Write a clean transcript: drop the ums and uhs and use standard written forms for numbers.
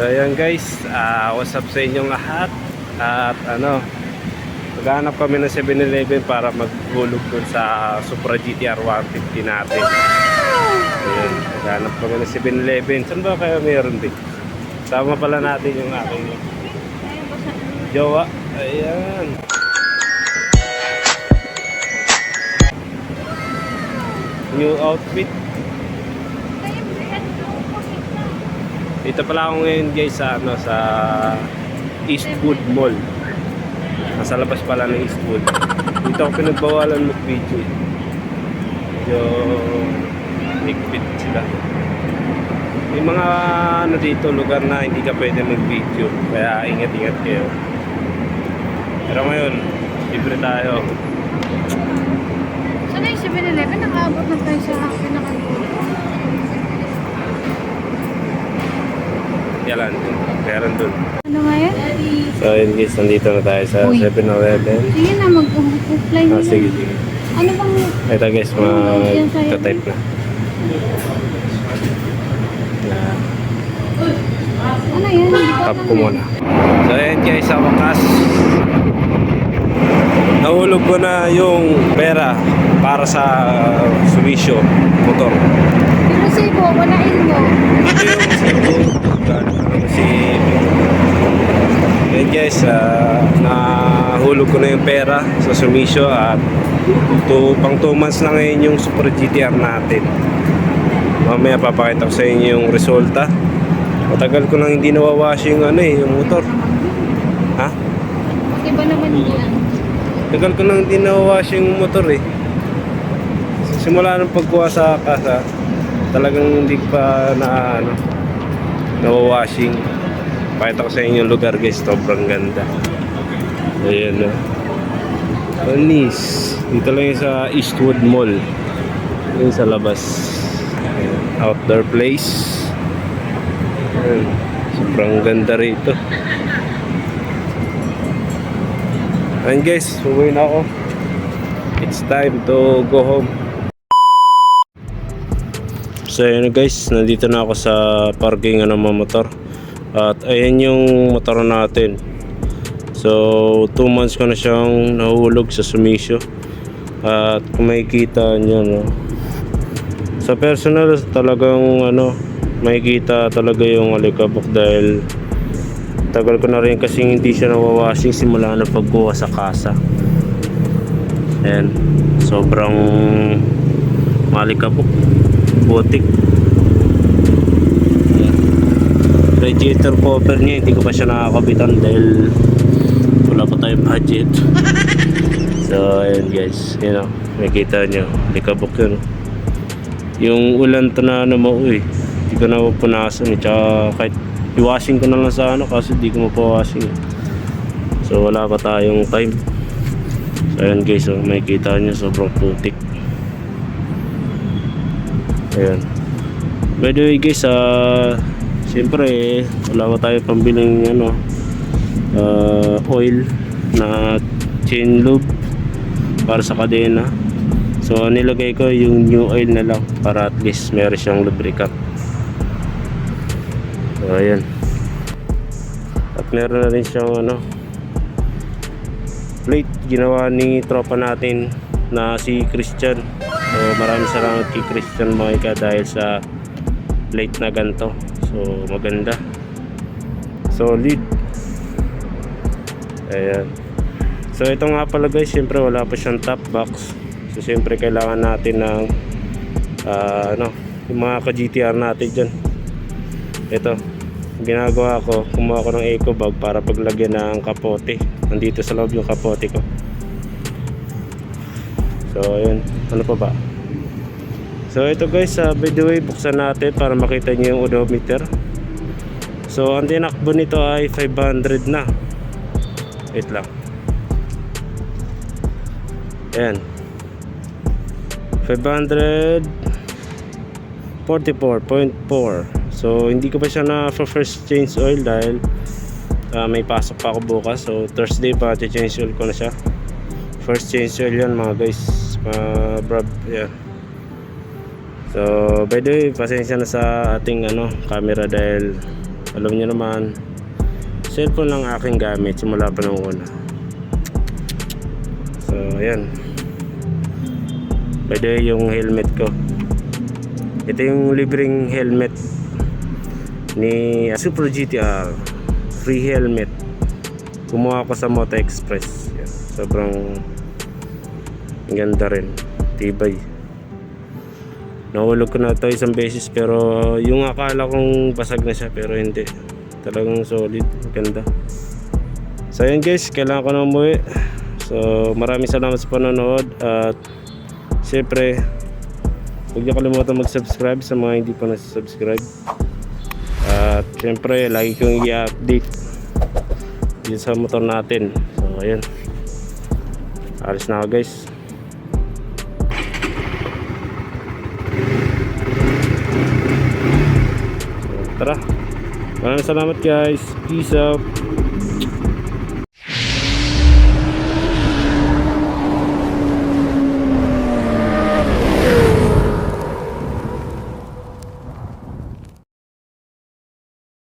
ayan guys, what's up sa inyong lahat. At maghanap kami ng 7-Eleven para maghulog dun sa Supra GTR 150 natin. Ayan, maghanap kami ng 7-Eleven. Saan ba kaya meron din? Sama pala natin yung aking jowa. Ayan. New outfit. Dito pala ako ngayon guys sa sa Eastwood Mall. Nasa labas pala ng Eastwood. Dito ako pinagbawalan mag-video. Medyo higpit sila. May mga dito lugar na hindi ka pwede mag-video. Kaya ingat-ingat kayo. Pero ngayon, libre tayo. Sana yung 7-Eleven, nakaabot na tayo sa pinakalulo. Yalan, meron dun. Ano nga yan? So yun guys, nandito na tayo sa 7-Eleven. Sige na, mag-offline na. Sige. Ano bang... Ito guys, mag-type na. Ano yan? Tap ko muna. So ayan guys, sa wakas nahulog ko na yung pera para sa Sumisyo motor. Yung resibo, walain mo. Ito yung resibo. Ayan guys, nahulog ko na yung pera sa Sumisyo at pang 2 months na ngayon yung Supra GTR natin. Mamaya papakita ko sa inyo yung resulta. Matagal ko nang hindi nawawash yung yung motor. Ha? Iba naman yan. Tagal ko nang hindi nawawash yung motor eh. Simula nung pagkuha sa kasa, talagang hindi pa nawawashing. Pakita ko sa inyo yung lugar guys, sobrang ganda. Ayan o. Panis. Dito lang yung sa Eastwood Mall. Yung sa labas. Ayan. Outdoor place. Ayan. Sobrang ganda rito. Ayan guys, uwi na ako. It's time to go home. So ayan guys, nandito na ako sa parking ng mga motor. At ayan yung motor natin. So 2 months ko na siyang nahulog sa Sumisyo. At kung makikita nyo sa personal talagang makikita talaga yung alikabok dahil tagal ko na rin kasi hindi siya nawawashing simula na pagkuha sa kasa. Ayan, sobrang malikabok, putik. Radiator cover niya hindi ko pa siya nakakabitan dahil wala pa tayong budget. So ayan guys, makikita nyo likabok yun. Yung ulan to na mauwi, hindi ko na pupunasan tsaka kahit i-washing ko na lang sa kasi hindi ko mapawashing. So wala pa tayong time. So ayan guys, makikita nyo sobrang putik. Ayan. By the way guys, siyempre wala pa tayo pambiling oil na chain lube para sa kadena. So nilagay ko yung new oil na lang para at least meron siyang lubricant. So ayan. At meron na rin siyang plate ginawa ni tropa natin na si Christian. So maraming salamat kay Christian mga dahil sa plate na ganito. So maganda, solid. Ayan. So ito nga pala guys, syempre wala pa siyang top box. So syempre kailangan natin ng yung mga ka-GTR natin dyan. Ito ginagawa ko, kumuha ko ng eco bag para paglagyan ng kapote. Nandito sa loob yung kapote ko. So ayun, ano pa ba? So ito guys, by the way, buksan natin para makita nyo yung odometer. So ang tinakbo nito ay 500 na. Wait lang. Ayan, 544.4. So hindi ko pa siya na first change oil dahil may pasok pa ako bukas. So Thursday pa change oil ko na siya. First change oil yan mga guys, brab, yeah. So by the way, pasensya na sa ating camera dahil Alam niyo naman, cellphone lang aking gamit simula pa nung una. So ayan. By the way, yung helmet ko, ito yung libreng helmet ni Super GTR, free helmet. Kumuha ko sa Moto Express. Yan. Sobrang ganda rin, tibay. Nahulog ko na ito isang beses, pero yung akala kong basag na siya, pero hindi, talagang solid, ganda. So ayan guys, kailangan ko na umuwi. So maraming salamat sa panonood. At syempre, huwag niyo kalimutan mag-subscribe sa mga hindi pa nasa-subscribe. At syempre, lagi kong i-update dito sa motor natin. So ayan, alis na ako guys. So, tara, maraming salamat guys, peace out.